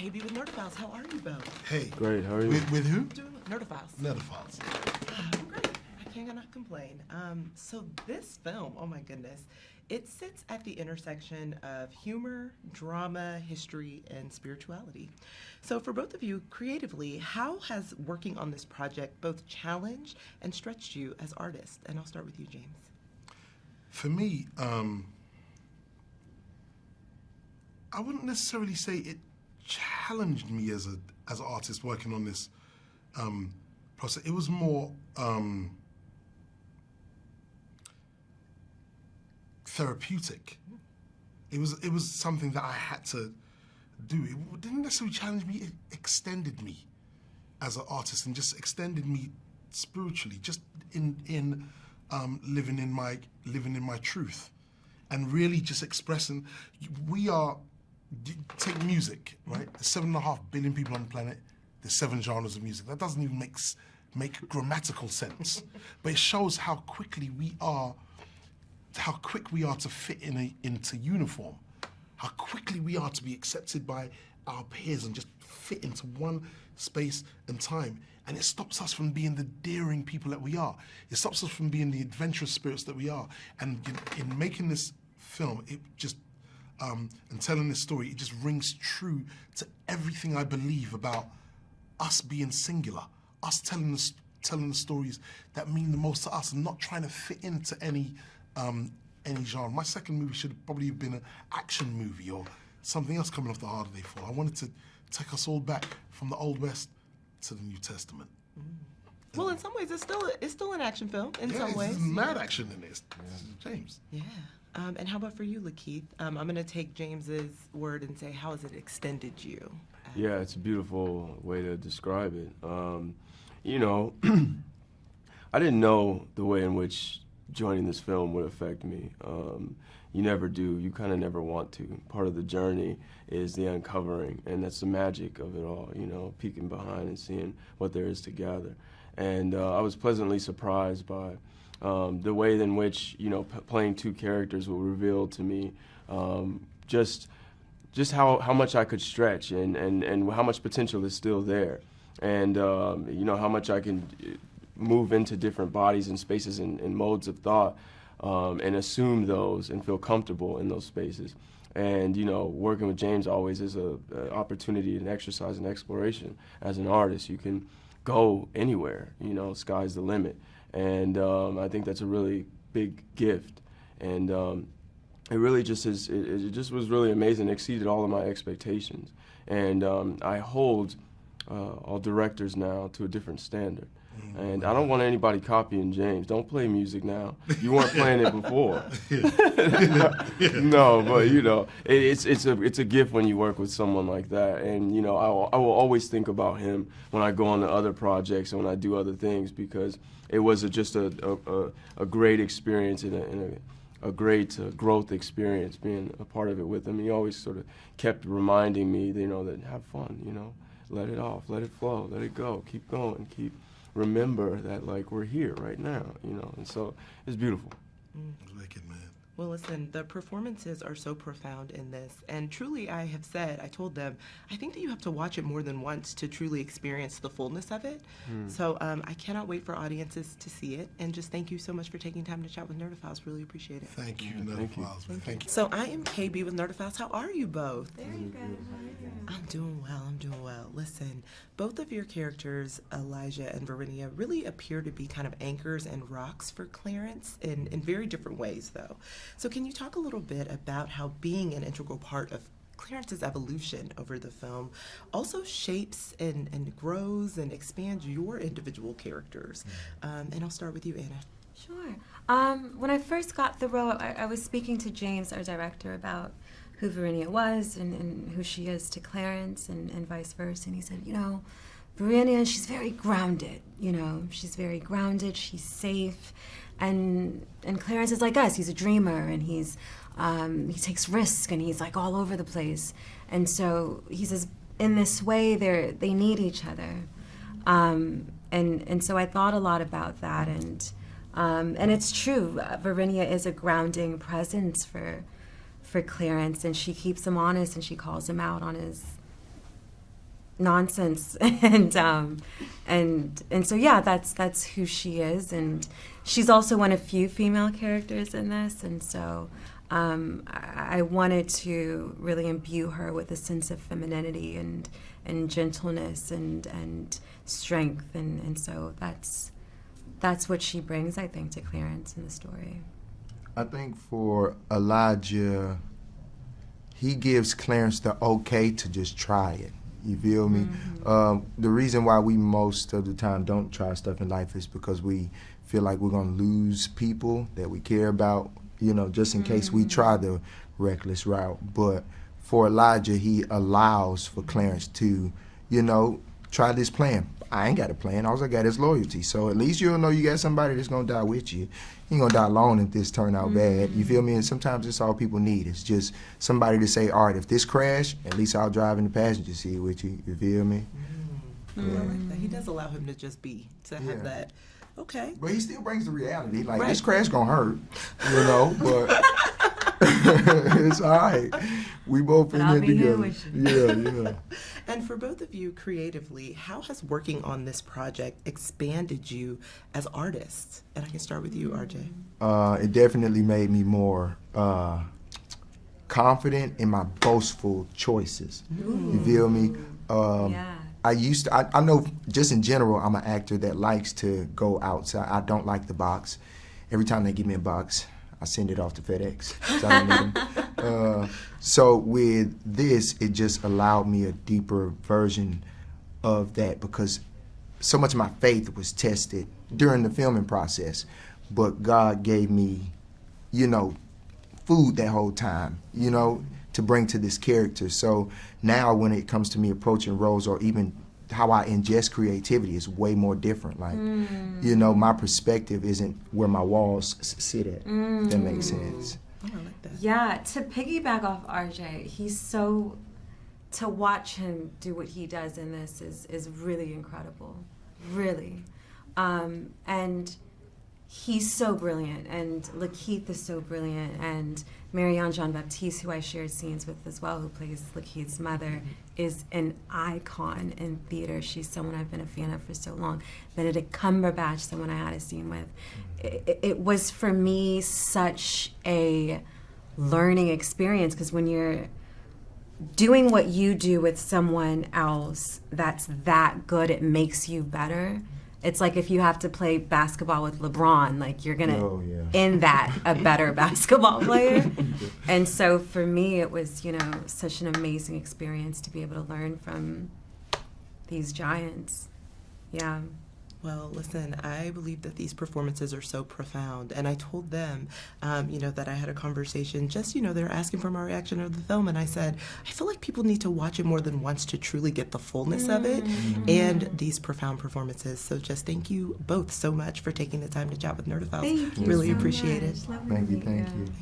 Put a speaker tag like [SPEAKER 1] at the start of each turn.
[SPEAKER 1] KB with Nerdophiles. How are you both?
[SPEAKER 2] Hey.
[SPEAKER 3] Great, how are you?
[SPEAKER 2] With who?
[SPEAKER 1] Doing Nerdophiles.
[SPEAKER 2] Nerdophiles.
[SPEAKER 1] I'm great. I cannot complain. So this film, oh my goodness, it sits at the intersection of humor, drama, history, and spirituality. So for both of you, creatively, how has working on this project both challenged and stretched you as artists? And I'll start with you, Jeymes.
[SPEAKER 2] For me, I wouldn't necessarily say it challenged me as an artist working on this process. It was more therapeutic. It was something that I had to do. It didn't necessarily challenge me. It extended me as an artist and just extended me spiritually, just in living in my truth, and really just expressing. Take music, right? There's 7.5 billion people on the planet. There's 7 genres of music. That doesn't even make grammatical sense, but it shows how quick we are to fit into uniform, how quickly we are to be accepted by our peers and just fit into one space and time. And it stops us from being the daring people that we are. It stops us from being the adventurous spirits that we are. And in making this film, it just, and telling this story, it just rings true to everything I believe about us being singular, us telling the stories that mean the most to us and not trying to fit into any genre. My second movie should have probably been an action movie or something else coming off the Harder They Fall. I wanted to take us all back from the Old West to the New Testament.
[SPEAKER 1] Well, in some ways, it's still an action film. In some ways,
[SPEAKER 2] there's mad action in this. Jeymes.
[SPEAKER 1] Yeah. And how about for you, LaKeith? I'm going to take James's word and say, how has it extended you?
[SPEAKER 3] Yeah, it's a beautiful way to describe it. You know, I didn't know the way in which joining this film would affect me. You never do. You kind of never want to. Part of the journey is the uncovering, and that's the magic of it all, you know, peeking behind and seeing what there is to gather. And I was pleasantly surprised by the way in which, you know, playing 2 characters will reveal to me just how much I could stretch and how much potential is still there. And, you know, how much I can move into different bodies and spaces and modes of thought and assume those and feel comfortable in those spaces. And, you know, working with Jeymes always is an opportunity and exercise and exploration. As an artist, you can go anywhere, you know, sky's the limit. And I think that's a really big gift. And it really just is, it just was really amazing, it exceeded all of my expectations. And I hold all directors now to a different standard. And I don't want anybody copying Jeymes. Don't play music now. You weren't playing it before. No, but you know, it's a gift when you work with someone like that. And you know, I will always think about him when I go on to other projects and when I do other things, because it was just a great experience and a great growth experience being a part of it with him. He always sort of kept reminding me, you know, that have fun, you know, let it off, let it flow, let it go, keep going, remember that, like, we're here right now, you know, and so it's beautiful.
[SPEAKER 2] Wicked, man.
[SPEAKER 1] Well, listen, the performances are so profound in this, and truly I told them, I think that you have to watch it more than once to truly experience the fullness of it. So I cannot wait for audiences to see it, and just thank you so much for taking time to chat with Nerdophiles. Really appreciate it.
[SPEAKER 2] Thank you, Nerdophiles. Thank you.
[SPEAKER 1] So I am KB with Nerdophiles. How are you both?
[SPEAKER 4] Very good. How are you?
[SPEAKER 1] I'm doing well. Listen, both of your characters, Elijah and Verinia, really appear to be kind of anchors and rocks for Clarence in very different ways, though. So can you talk a little bit about how being an integral part of Clarence's evolution over the film also shapes and grows and expands your individual characters? And I'll start with you, Anna.
[SPEAKER 4] Sure. When I first got the role, I was speaking to Jeymes, our director, about who Verinia was and who she is to Clarence and vice versa. And he said, you know, Verinia, she's very grounded, you know. She's very grounded, she's safe. And Clarence is like us. He's a dreamer, and he takes risks, and he's like all over the place. And so he says, in this way, they need each other. And so I thought a lot about that, and it's true. Verinia is a grounding presence for Clarence, and she keeps him honest, and she calls him out on nonsense, and so yeah, that's who she is, and she's also one of few female characters in this, and so I wanted to really imbue her with a sense of femininity and gentleness and strength, and so that's what she brings, I think, to Clarence in the story.
[SPEAKER 5] I think for Elijah, he gives Clarence the okay to just try it. You feel me? The reason why we most of the time don't try stuff in life is because we feel like we're gonna lose people that we care about, you know, just in case we try the reckless route. But for Elijah, he allows for Clarence to, you know, try this plan. I ain't got a plan. All I got is loyalty. So at least you'll know you got somebody that's gonna die with you. You ain't gonna die alone if this turn out bad. You feel me? And sometimes it's all people need. It's just somebody to say, all right, if this crash, at least I'll drive in the passenger seat with you. You feel me?
[SPEAKER 1] I like that. He does allow him to just be, to have that. Okay.
[SPEAKER 5] But he still brings the reality. Like, this crash gonna hurt, you know, but it's all right. We both in it together. Yeah.
[SPEAKER 1] And for both of you creatively, how has working on this project expanded you as artists? And I can start with you, RJ.
[SPEAKER 5] It definitely made me more confident in my boastful choices. You feel me? I know just in general, I'm an actor that likes to go outside. I don't like the box. Every time they give me a box, I send it off to FedEx. So I don't need them. So with this, it just allowed me a deeper version of that, because so much of my faith was tested during the filming process. But God gave me, you know, food that whole time, you know, to bring to this character. So now when it comes to me approaching roles, or even how I ingest creativity, is way more different. Like, you know, my perspective isn't where my walls sit at, if that makes sense.
[SPEAKER 1] Oh, I like that.
[SPEAKER 4] Yeah, to piggyback off RJ, to watch him do what he does in this is really incredible, really. And he's so brilliant, and LaKeith is so brilliant, and Marianne Jean-Baptiste, who I shared scenes with as well, who plays LaKeith's mother, is an icon in theater. She's someone I've been a fan of for so long. Benedict Cumberbatch, someone I had a scene with. It was, for me, such a learning experience, because when you're doing what you do with someone else that's that good, it makes you better. It's like if you have to play basketball with LeBron, like you're gonna end that a better basketball player. And so for me, it was, you know, such an amazing experience to be able to learn from these giants. Yeah.
[SPEAKER 1] Well, listen, I believe that these performances are so profound, and I told them, you know, that I had a conversation, just, you know, they were asking for my reaction of the film, and I said, I feel like people need to watch it more than once to truly get the fullness of it, and these profound performances. So just thank you both so much for taking the time to chat with Nerdophiles.
[SPEAKER 4] Thank you
[SPEAKER 1] really
[SPEAKER 4] so
[SPEAKER 1] appreciate
[SPEAKER 4] much.
[SPEAKER 1] it.
[SPEAKER 4] Lovely
[SPEAKER 5] Thank
[SPEAKER 4] to
[SPEAKER 5] you,
[SPEAKER 4] meet
[SPEAKER 5] thank you.